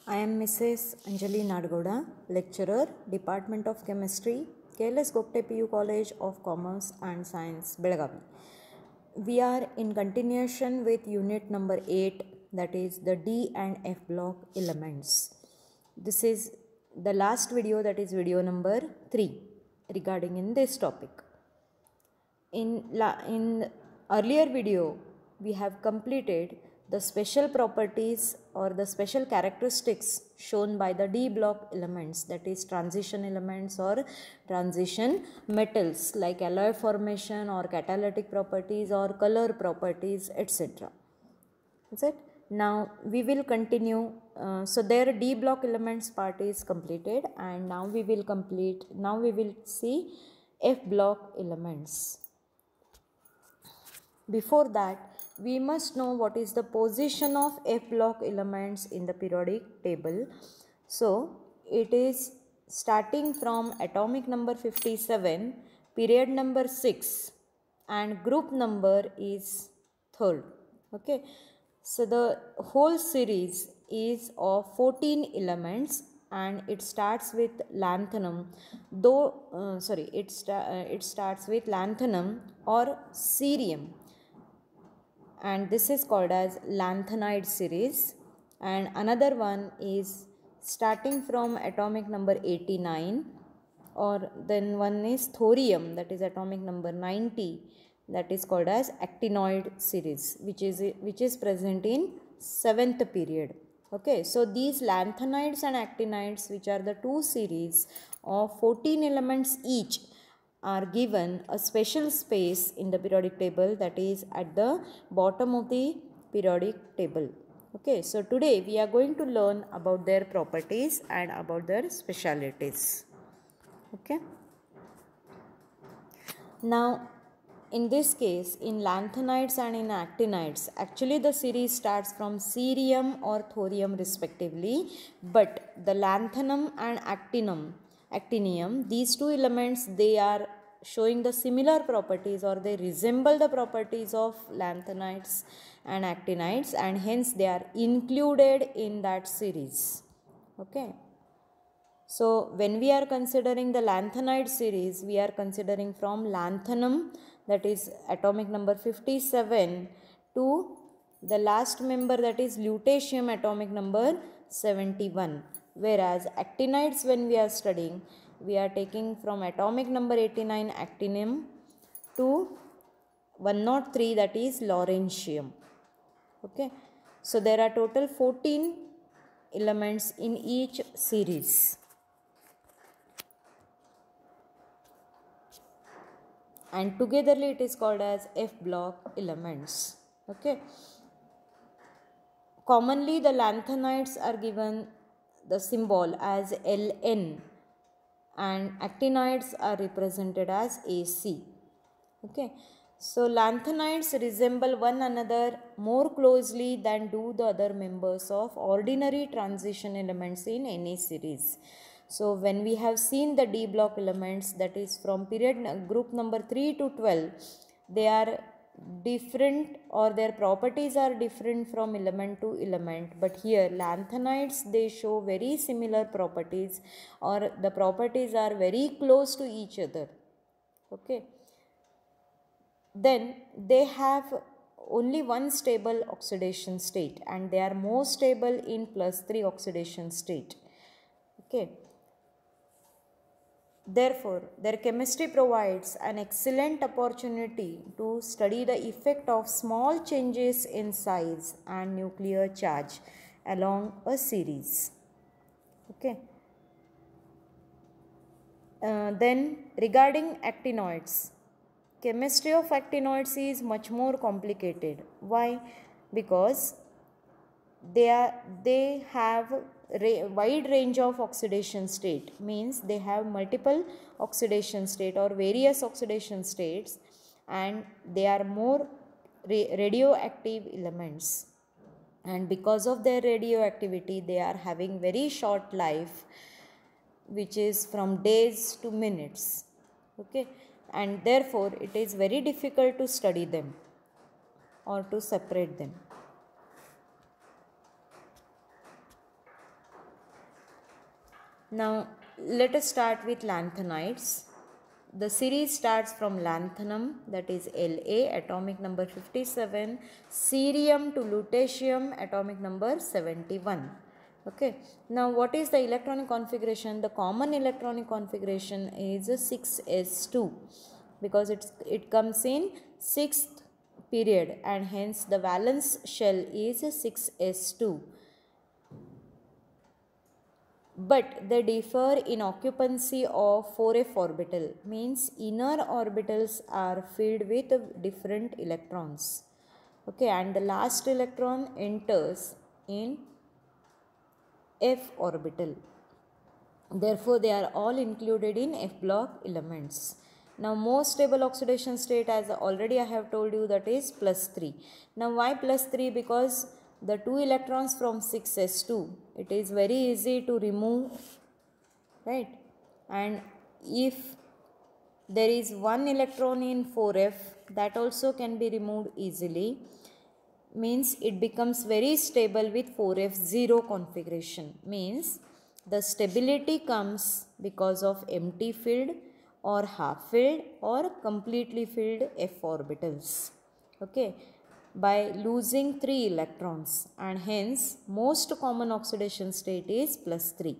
I am Mrs. Anjali Nadgoda, lecturer, Department of Chemistry, KLS Gopte PU College of Commerce and Science, Belagavi. We are in continuation with unit number 8, that is the D and F block elements. This is the last video, that is video number 3 regarding in this topic. In earlier video, we have completed the special properties or the special characteristics shown by the D block elements, that is transition elements or transition metals like alloy formation or catalytic properties or color properties, etc. Is it? Now we will continue. So their D block elements part is completed, and now we will see F block elements. Before that, we must know what is the position of F block elements in the periodic table. So it is starting from atomic number 57, period number 6, and group number is 3rd. Okay, so the whole series is of 14 elements, and it starts with lanthanum, it starts with lanthanum or cerium, and this is called as lanthanide series. And another one is starting from atomic number 89, or then one is thorium, that is atomic number 90, that is called as actinoid series, which is present in 7th period. Okay, so these lanthanides and actinides, which are the two series of 14 elements each, are given a special space in the periodic table, that is at the bottom of the periodic table. Okay, so today we are going to learn about their properties and about their specialities. Okay. Now, in this case, in lanthanides and in actinides, actually the series starts from cerium or thorium respectively, but the lanthanum and actinium, these two elements, they are showing the similar properties, or they resemble the properties of lanthanides and actinides, and hence they are included in that series. Okay. So when we are considering the lanthanide series, we are considering from lanthanum, that is atomic number 57, to the last member, that is lutetium, atomic number 71. Whereas actinides, when we are studying, we are taking from atomic number 89 actinium to 103, that is lawrencium. Okay. So there are total 14 elements in each series. And togetherly it is called as F block elements. Okay. Commonly the lanthanides are given the symbol as Ln, and actinides are represented as Ac. Okay. So lanthanides resemble one another more closely than do the other members of ordinary transition elements in any series. So when we have seen the D block elements, that is from period group number 3 to 12, they are different, or their properties are different from element to element. But here lanthanides, they show very similar properties, or the properties are very close to each other. Okay. Then they have only one stable oxidation state, and they are more stable in +3 oxidation state. Okay. Therefore, their chemistry provides an excellent opportunity to study the effect of small changes in size and nuclear charge along a series. Okay. Then regarding actinoids, chemistry of actinoids is much more complicated. Why? Because they have wide range of oxidation state, means they have multiple oxidation state or various oxidation states, and they are more radioactive elements, and because of their radioactivity they are having very short life, which is from days to minutes. Okay, and therefore it is very difficult to study them or to separate them. Now let us start with lanthanides. The series starts from lanthanum, that is La, atomic number 57, cerium to lutetium, atomic number 71. Okay, now what is the electronic configuration? The common electronic configuration is 6s2 because it comes in 6th period, and hence the valence shell is 6s2. But they differ in occupancy of 4f orbital, means inner orbitals are filled with different electrons. Okay, and the last electron enters in f orbital. Therefore they are all included in f block elements. Now most stable oxidation state, as already I have told you, that is +3. Now why +3? Because the 2 electrons from 6s2, it is very easy to remove, right? And if there is 1 electron in 4f, that also can be removed easily, means it becomes very stable with 4f0 configuration. Means the stability comes because of empty filled or half filled or completely filled f orbitals. Okay, by losing 3 electrons, and hence most common oxidation state is +3.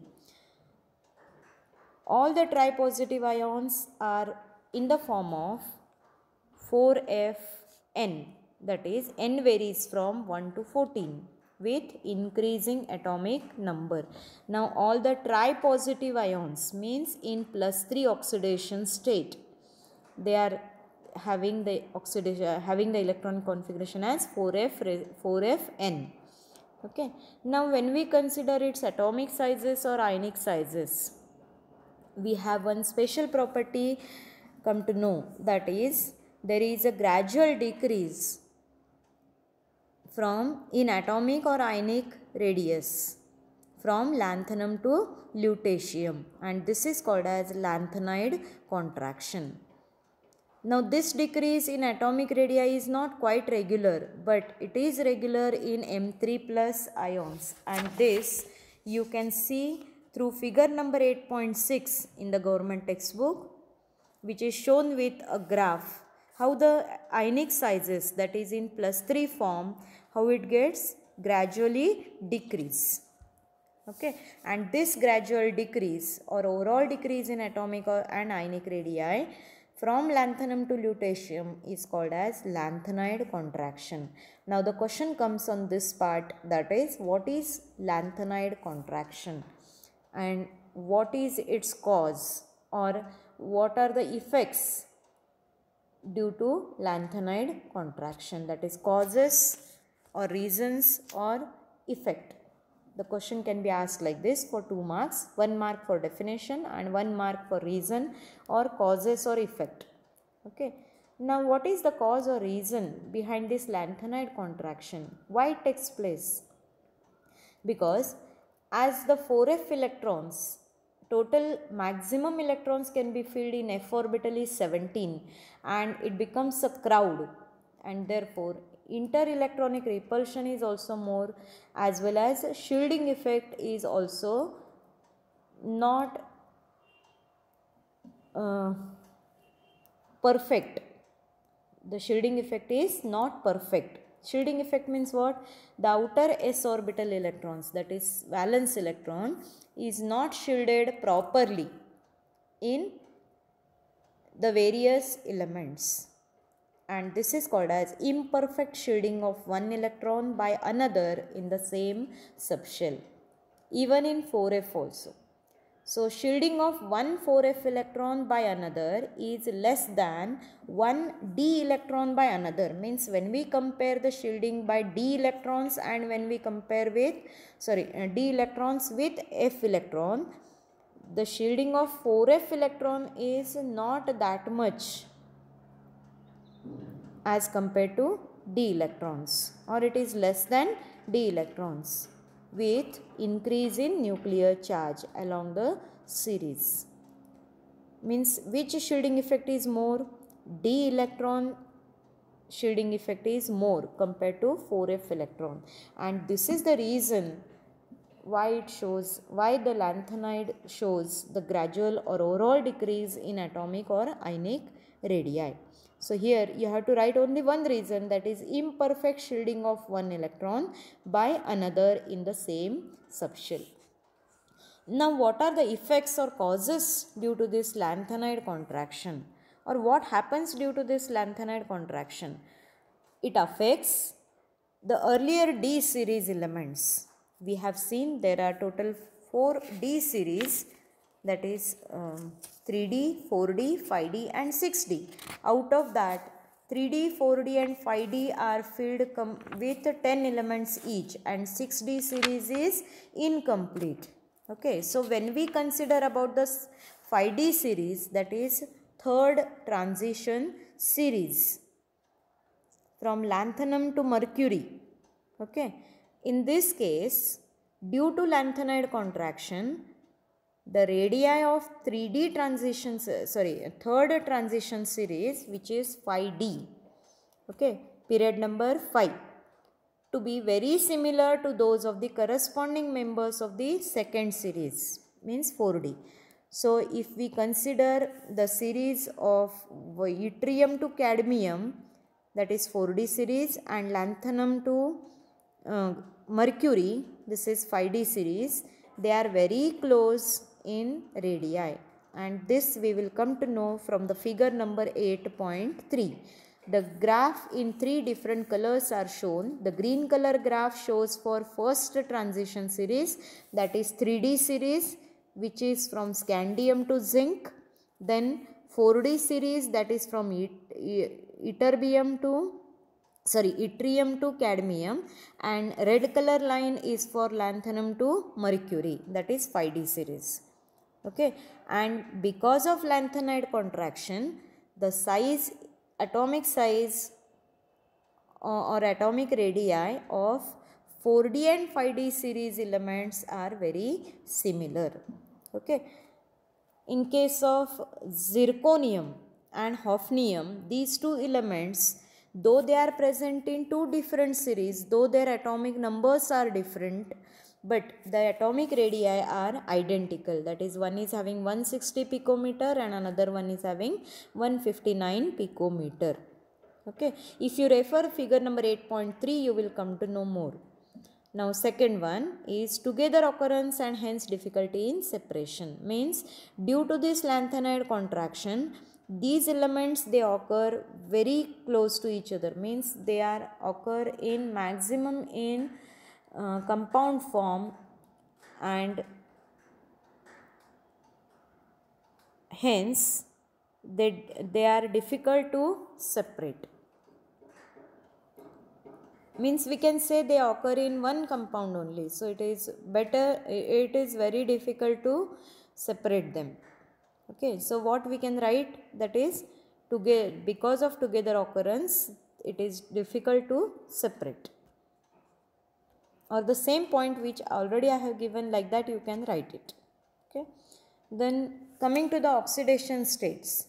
All the tripositive ions are in the form of 4Fn, that is n varies from 1 to 14 with increasing atomic number. Now all the tripositive ions, means in +3 oxidation state, they are having the electron configuration as 4Fn. Okay, now when we consider its atomic sizes or ionic sizes, we have one special property come to know, that is there is a gradual decrease from in atomic or ionic radius from lanthanum to lutetium, and this is called as lanthanide contraction. Now this decrease in atomic radii is not quite regular, but it is regular in M3 plus ions, and this you can see through figure number 8.6 in the government textbook, which is shown with a graph, how the ionic sizes, that is in +3 form, how it gets gradually decrease. Okay, and this gradual decrease or overall decrease in atomic and ionic radii from lanthanum to lutetium is called as lanthanide contraction. Now the question comes on this part, that is what is lanthanide contraction and what is its cause, or what are the effects due to lanthanide contraction, that is causes or reasons or effect. The question can be asked like this for 2 marks, 1 mark for definition and 1 mark for reason or causes or effect. Okay, now what is the cause or reason behind this lanthanide contraction? Why it takes place? Because as the 4f electrons, total maximum electrons can be filled in f orbital is 17, and it becomes a crowd, and therefore interelectronic repulsion is also more, as well as shielding effect is also not perfect. The shielding effect is not perfect. Shielding effect means what? The outer s orbital electrons, that is valence electron, is not shielded properly in the various elements, and this is called as imperfect shielding of one electron by another in the same subshell, even in 4f also. So shielding of one 4f electron by another is less than one d electron by another. Means when we compare the shielding by d electrons and when we compare with d electrons with f electron, the shielding of 4f electron is not that much as compared to d electrons, or it is less than d electrons with increase in nuclear charge along the series. Means which shielding effect is more? D electron shielding effect is more compared to 4f electron, and this is the reason why the lanthanide shows the gradual or overall decrease in atomic or ionic radii. So here you have to write only one reason, that is imperfect shielding of one electron by another in the same subshell. Now what are the effects or causes due to this lanthanide contraction, or what happens due to this lanthanide contraction? It affects the earlier D series elements. We have seen there are total 4 D series, that is 3D, 4D, 5D and 6D. Out of that 3D, 4D and 5D are filled with 10 elements each, and 6D series is incomplete. Okay, so when we consider about the 5D series, that is third transition series from lanthanum to mercury. Okay, in this case, due to lanthanide contraction, the radii of 3D transitions, third transition series, which is 5D, okay, period number 5, to be very similar to those of the corresponding members of the second series, means 4D. So if we consider the series of yttrium to cadmium, that is 4D series, and lanthanum to mercury, this is 5D series, they are very close in radii, and this we will come to know from the figure number 8.3. The graph in 3 different colors are shown. The green color graph shows for first transition series, that is 3D series, which is from scandium to zinc. Then 4D series, that is from yttrium to cadmium, and red color line is for lanthanum to mercury, that is 5D series. Okay, and because of lanthanide contraction, the size, atomic size or atomic radii of 4D and 5D series elements are very similar. Okay, in case of zirconium and hafnium, these two elements, though they are present in 2 different series, though their atomic numbers are different, but the atomic radii are identical. That is, one is having 160 picometer and another one is having 159 picometer. Okay, if you refer figure number 8.3, you will come to know more. Now second one is together occurrence and hence difficulty in separation. Means due to this lanthanide contraction, these elements, they occur very close to each other. Means they are occur in maximum in compound form, and hence they are difficult to separate. Means we can say they occur in one compound only, so it is very difficult to separate them. Okay, so what we can write, that is because of together occurrence, it is difficult to separate, or the same point which already I have given, like that you can write it. Okay, then coming to the oxidation states,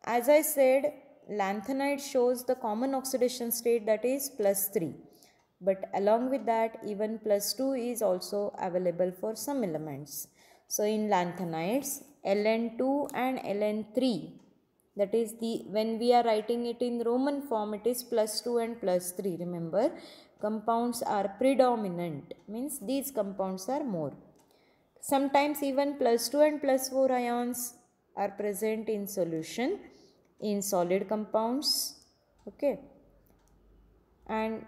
as I said, lanthanide shows the common oxidation state, that is +3, but along with that even +2 is also available for some elements. So in lanthanides, Ln2 and Ln3, that is when we are writing it in Roman form, it is +2 and +3. Remember, compounds are predominant, means these compounds are more. Sometimes even +2 and +4 ions are present in solution in solid compounds. Okay, and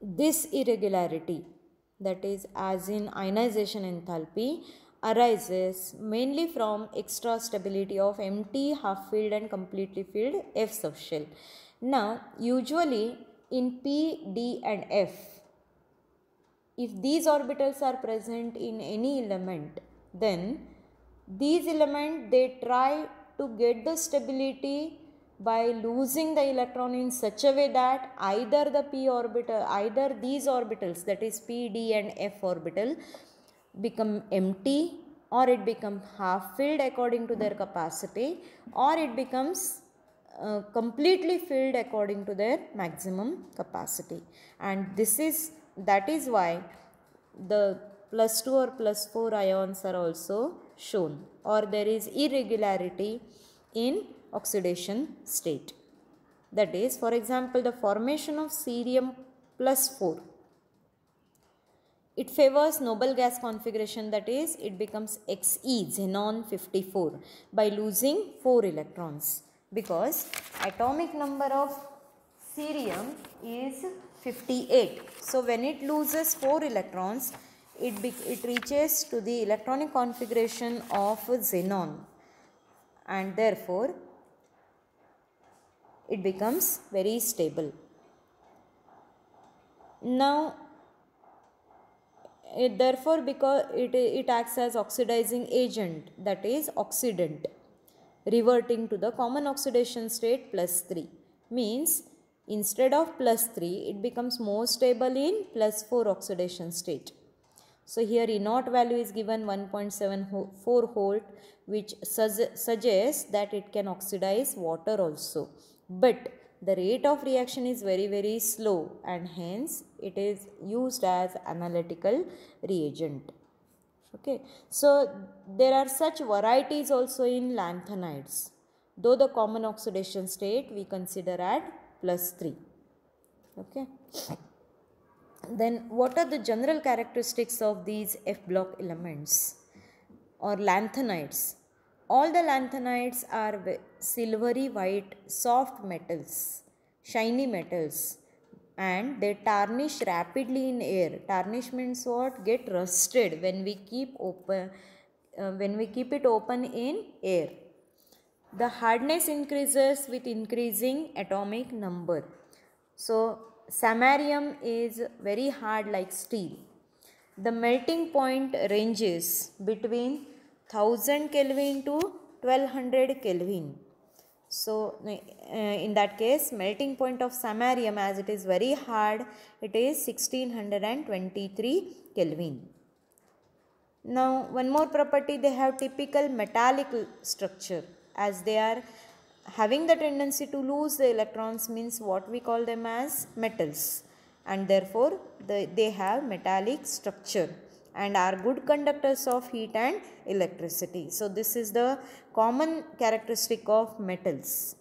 this irregularity, that is as in ionization enthalpy, arises mainly from extra stability of empty, half filled and completely filled F subshell. Now usually in P, D and F, if these orbitals are present in any element, then these elements, they try to get the stability by losing the electron in such a way that either these orbitals, that is P, D and F orbital, become empty, or it becomes half filled according to their capacity, or it becomes completely filled according to their maximum capacity. And this is that is why the plus 2 or plus 4 ions are also shown, or there is irregularity in oxidation state. That is, for example, the formation of cerium plus 4. It favors noble gas configuration, that is, it becomes Xe, xenon 54, by losing 4 electrons, because atomic number of cerium is 58. So, when it loses 4 electrons, it reaches to the electronic configuration of xenon, and therefore it becomes very stable. Now, therefore, because it acts as oxidizing agent, that is oxidant, reverting to the common oxidation state plus 3, means instead of plus 3 it becomes more stable in plus 4 oxidation state. So here E naught value is given 1.74 volt, which suggests that it can oxidize water also, but the rate of reaction is very slow, and hence it is used as analytical reagent. Okay, so there are such varieties also in lanthanides, though the common oxidation state we consider at plus 3. Okay. Then what are the general characteristics of these F block elements or lanthanides? All the lanthanides are silvery white soft metals, shiny metals, and they tarnish rapidly in air. Tarnish means what? Get rusted when we keep it open in air. The hardness increases with increasing atomic number. So samarium is very hard like steel. The melting point ranges between 1000 Kelvin to 1200 Kelvin. So in that case, melting point of samarium, as it is very hard, it is 1623 Kelvin. Now one more property, they have typical metallic structure, as they are having the tendency to lose the electrons, means what we call them as metals, and therefore they have metallic structure and are good conductors of heat and electricity. So this is the common characteristic of metals.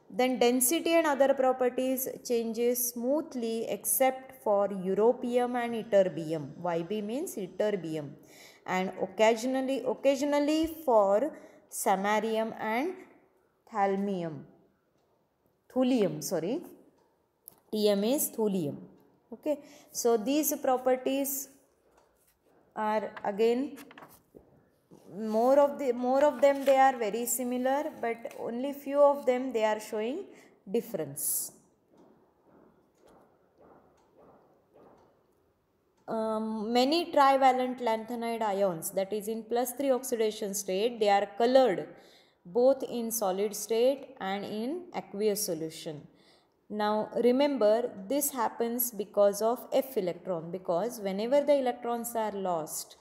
Then density and other properties changes smoothly except for europium and ytterbium. Yb means ytterbium, and occasionally for samarium and thulium. Tm is thulium. Okay, so these properties are again more of them they are very similar, but only few of them they are showing difference. Many trivalent lanthanide ions, that is in plus 3 oxidation state, they are colored both in solid state and in aqueous solution. Now remember, this happens because of F electron, because whenever the electrons are lost,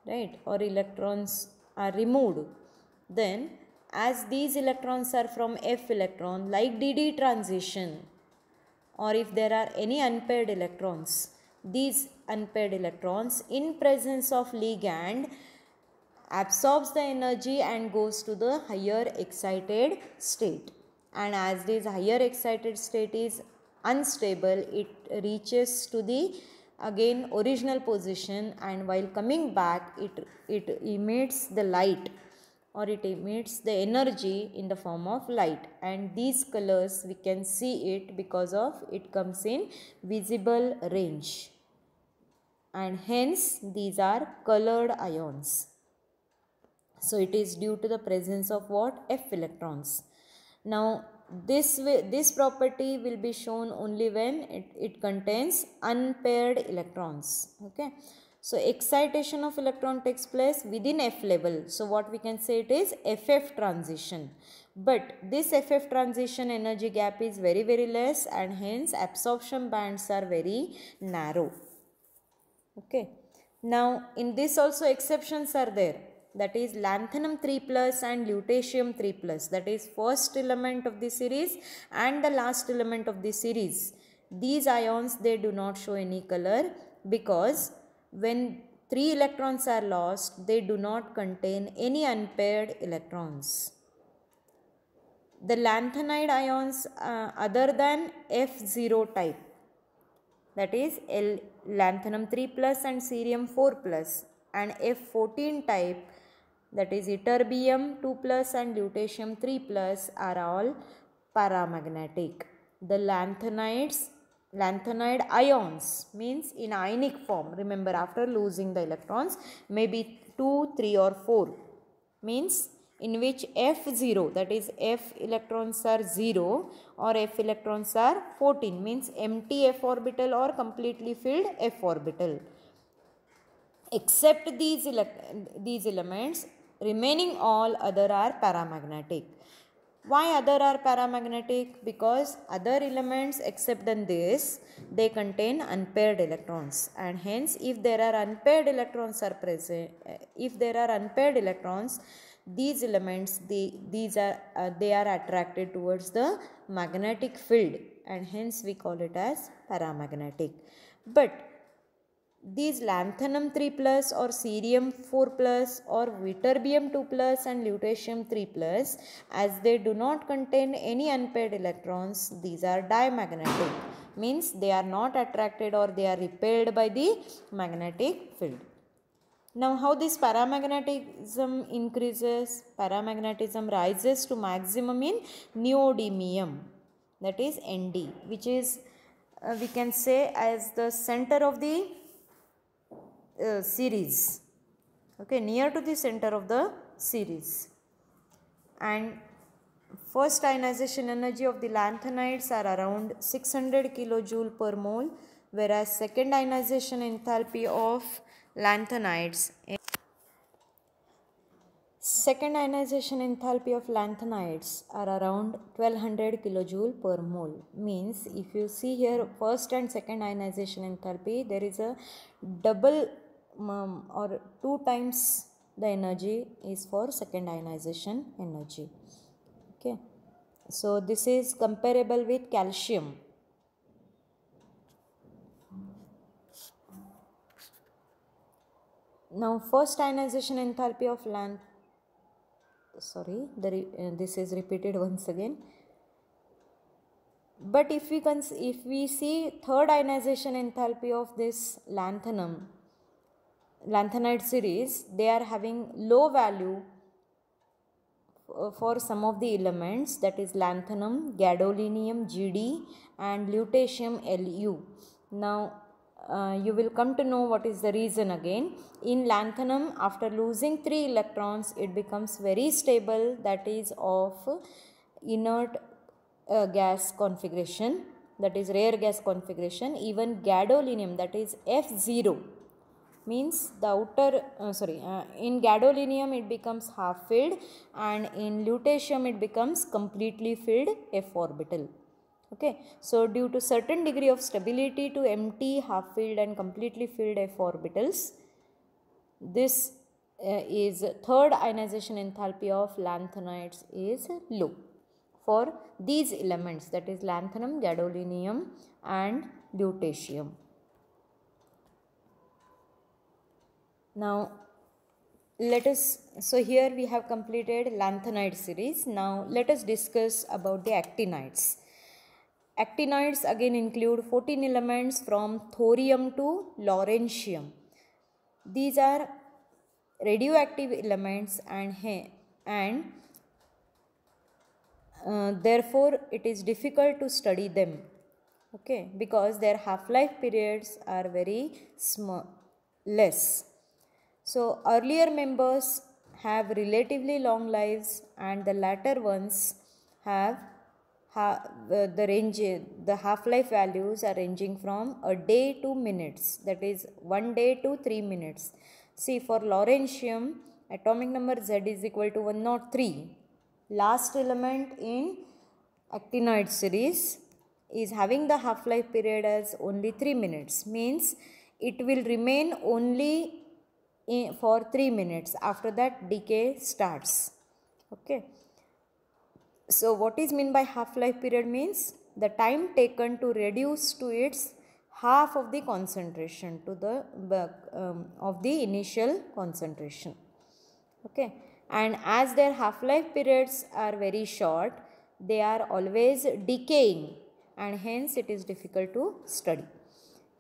right, or electrons are removed, then as these electrons are from F electron, like DD transition, or if there are any unpaired electrons, these unpaired electrons in presence of ligand absorbs the energy and goes to the higher excited state, and as this higher excited state is unstable, it reaches to the again original position, and while coming back it emits the light, or it emits the energy in the form of light, and these colors we can see it because of it comes in visible range, and hence these are colored ions. So it is due to the presence of what? F electrons. Now this property will be shown only when it contains unpaired electrons. Okay. So excitation of electron takes place within F level. So what we can say, it is FF transition. But this FF transition energy gap is very less, and hence absorption bands are very narrow. Okay. Now in this also exceptions are there, that is lanthanum 3 plus and lutetium 3 plus, that is first element of the series and the last element of the series. these ions, they do not show any color because when 3 electrons are lost, they do not contain any unpaired electrons. The lanthanide ions other than F0 type, that is lanthanum 3 plus and cerium 4 plus, and F14 type, that is ytterbium 2 plus and lutetium 3 plus, are all paramagnetic. The lanthanide ions means in ionic form, remember after losing the electrons, maybe 2, 3 or 4, means in which F0, that is F electrons are 0 or F electrons are 14, means empty F orbital or completely filled F orbital. Except these elements, remaining all other are paramagnetic. Why other are paramagnetic? Because other elements except than this, they contain unpaired electrons, and hence if there are unpaired electrons are present, these elements, they are attracted towards the magnetic field, and hence we call it as paramagnetic. But these lanthanum 3 plus or cerium 4 plus or ytterbium 2 plus and lutetium 3 plus, as they do not contain any unpaired electrons, these are diamagnetic, means they are not attracted or they are repelled by the magnetic field. Now how this paramagnetism increases? Paramagnetism rises to maximum in neodymium, that is Nd, which is we can say as the center of the series, okay, near to the center of the series. And first ionization energy of the lanthanides are around 600 kilojoule per mole, whereas second ionization enthalpy of lanthanides are around 1200 kilojoule per mole. Means if you see here first and second ionization enthalpy, there is a double or 2 times the energy is for second ionization energy. Okay, so this is comparable with calcium. Now first ionization enthalpy of this is repeated once again. But if we see third ionization enthalpy of this lanthanide series, they are having low value for some of the elements, that is lanthanum, gadolinium Gd and lutetium Lu. Now you will come to know what is the reason again. In lanthanum, after losing 3 electrons, it becomes very stable, that is of inert gas configuration, that is rare gas configuration. Even gadolinium, that is F0, means the outer in gadolinium it becomes half filled, and in lutetium it becomes completely filled F orbital. Okay, so due to certain degree of stability to empty, half filled and completely filled F orbitals, this is third ionization enthalpy of lanthanides is low for these elements, that is lanthanum, gadolinium and lutetium. Now so here we have completed lanthanide series. Now let us discuss about the actinides. Actinides again include 14 elements from thorium to lawrencium. These are radioactive elements and therefore it is difficult to study them, okay, because their half-life periods are very less. So earlier members have relatively long lives, and the latter ones have the half-life values are ranging from a day to minutes, that is 1 day to 3 minutes. See, for lawrencium, atomic number Z is equal to 103. Last element in actinide series is having the half-life period as only 3 minutes, means it will remain only for 3 minutes. After that decay starts. Okay. So what is meant by half-life period means the time taken to reduce to its half of the concentration to the of the initial concentration. Okay, and as their half-life periods are very short, they are always decaying, and hence it is difficult to study.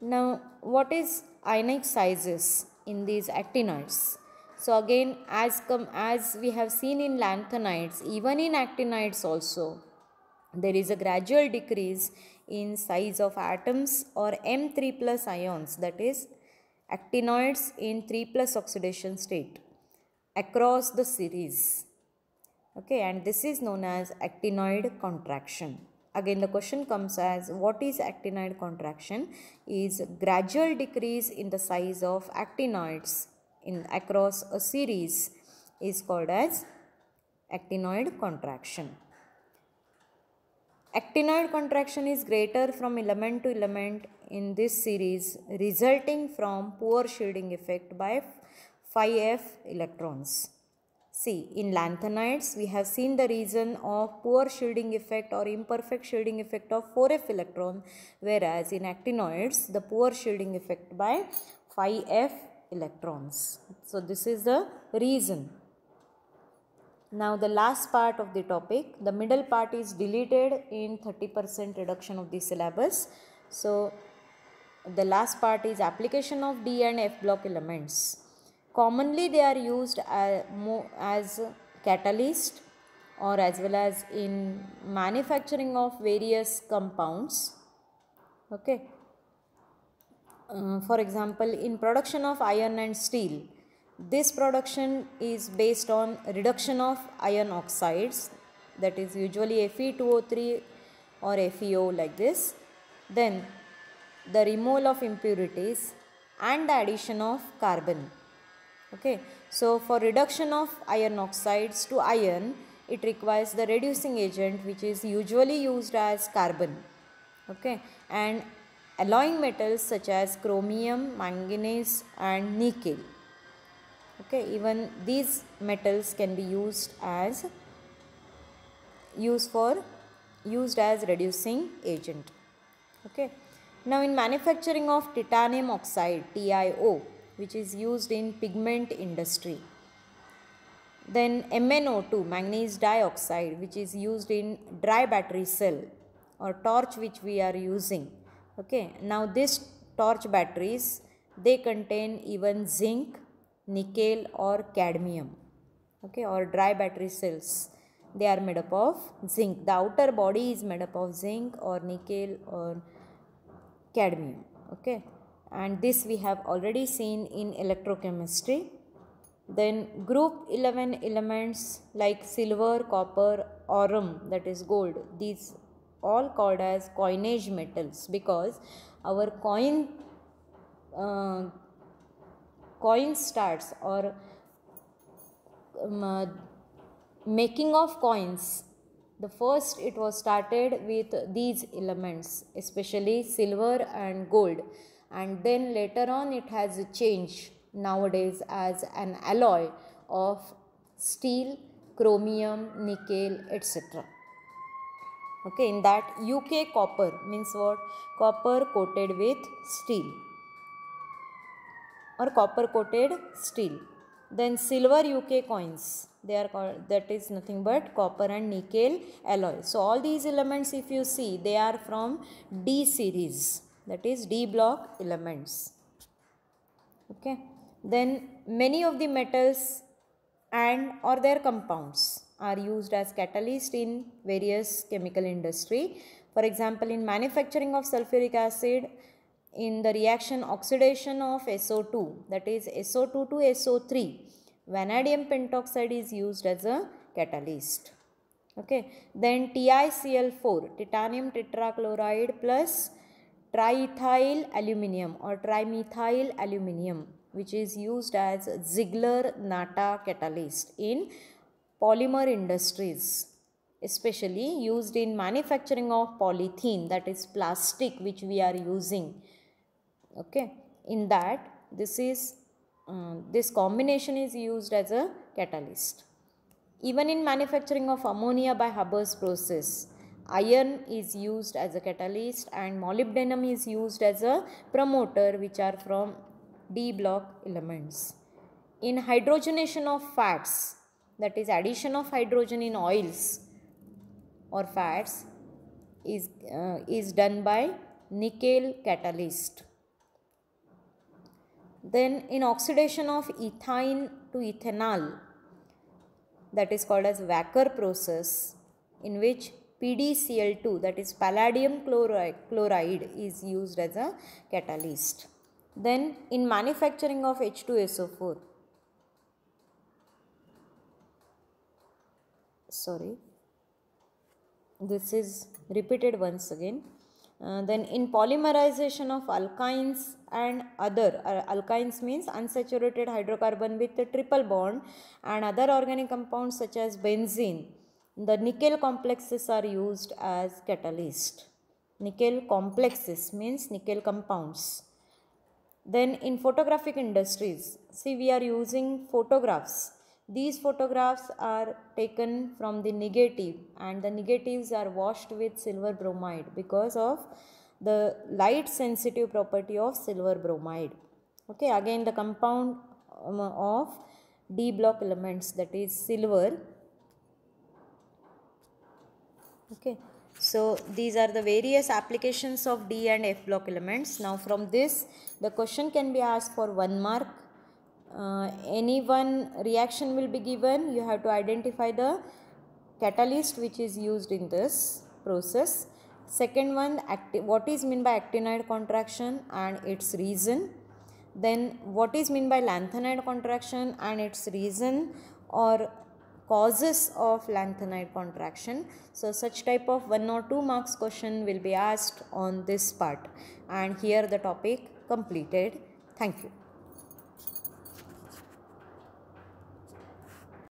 Now, what is ionic sizes in these actinides? So again, as we have seen in lanthanides, even in actinides also, there is a gradual decrease in size of atoms or M3 plus ions, that is actinoids in 3 plus oxidation state across the series. Okay, and this is known as actinoid contraction. Again, the question comes as, what is actinoid contraction? Is gradual decrease in the size of actinoids across a series is called as actinoid contraction. Actinoid contraction is greater from element to element in this series, resulting from poor shielding effect by 5f electrons. See, in lanthanides, we have seen the reason of poor shielding effect or imperfect shielding effect of 4f electron, whereas in actinoids, the poor shielding effect by 5f electrons. So, this is the reason. Now, the last part of the topic, the middle part is deleted in 30% reduction of the syllabus. So, the last part is application of D and F block elements. Commonly, they are used as catalyst or as well as in manufacturing of various compounds. Okay. For example, in production of iron and steel, this production is based on reduction of iron oxides, that is usually Fe2O3 or FeO like this. Then the removal of impurities and the addition of carbon. Okay, so for reduction of iron oxides to iron, it requires the reducing agent, which is usually used as carbon. Okay, and alloying metals such as chromium, manganese and nickel. Okay, even these metals can be used as reducing agent. Okay, now in manufacturing of titanium oxide, TiO, which is used in pigment industry. Then MnO2, manganese dioxide, which is used in dry battery cell or torch which we are using. Okay, now this torch batteries, they contain even zinc, nickel or cadmium. Okay, or dry battery cells, they are made up of zinc. The outer body is made up of zinc or nickel or cadmium. Okay, and this we have already seen in electrochemistry. Then group 11 elements like silver, copper, aurum, that is gold, these all called as coinage metals, because our coin starts or making of coins, the first it was started with these elements, especially silver and gold, and then later on it has changed nowadays as an alloy of steel, chromium, nickel, etc. Okay, in that UK copper means what? Copper coated with steel or copper coated steel. Then silver UK coins, they are called, that is nothing but copper and nickel alloy. So all these elements, if you see, they are from D series, that is D block elements. Okay, then many of the metals and or their compounds are used as catalyst in various chemical industry. For example, in manufacturing of sulfuric acid, in the reaction oxidation of SO2, that is SO2 to SO3, vanadium pentoxide is used as a catalyst. Okay, then TiCl4, titanium tetrachloride plus triethyl aluminium or trimethyl aluminium, which is used as Ziegler-Natta catalyst in polymer industries, especially used in manufacturing of polythene, that is plastic which we are using. Okay, in that this combination is used as a catalyst. Even in manufacturing of ammonia by Haber's process, iron is used as a catalyst, and molybdenum is used as a promoter, which are from D block elements. In hydrogenation of fats, that is addition of hydrogen in oils or fats, is done by nickel catalyst. Then in oxidation of ethine to ethanol, that is called as Wacker process, in which PdCl2, that is palladium chloride is used as a catalyst. Then in manufacturing of H2SO4, this is repeated once again. Then in polymerization of alkynes and other, alkynes means unsaturated hydrocarbon with a triple bond, and other organic compounds such as benzene, the nickel complexes are used as catalyst. Nickel complexes means nickel compounds. Then in photographic industries, see, we are using photographs. These photographs are taken from the negative, and the negatives are washed with silver bromide because of the light sensitive property of silver bromide. Okay, again the compound of D block elements, that is silver. Okay, so these are the various applications of D and F block elements. Now from this, the question can be asked for 1 mark. Any one reaction will be given. You have to identify the catalyst which is used in this process. Second one, what is meant by actinide contraction and its reason. Then what is meant by lanthanide contraction and its reason or causes of lanthanide contraction. So such type of 1 or 2 marks question will be asked on this part, and here the topic completed. Thank you.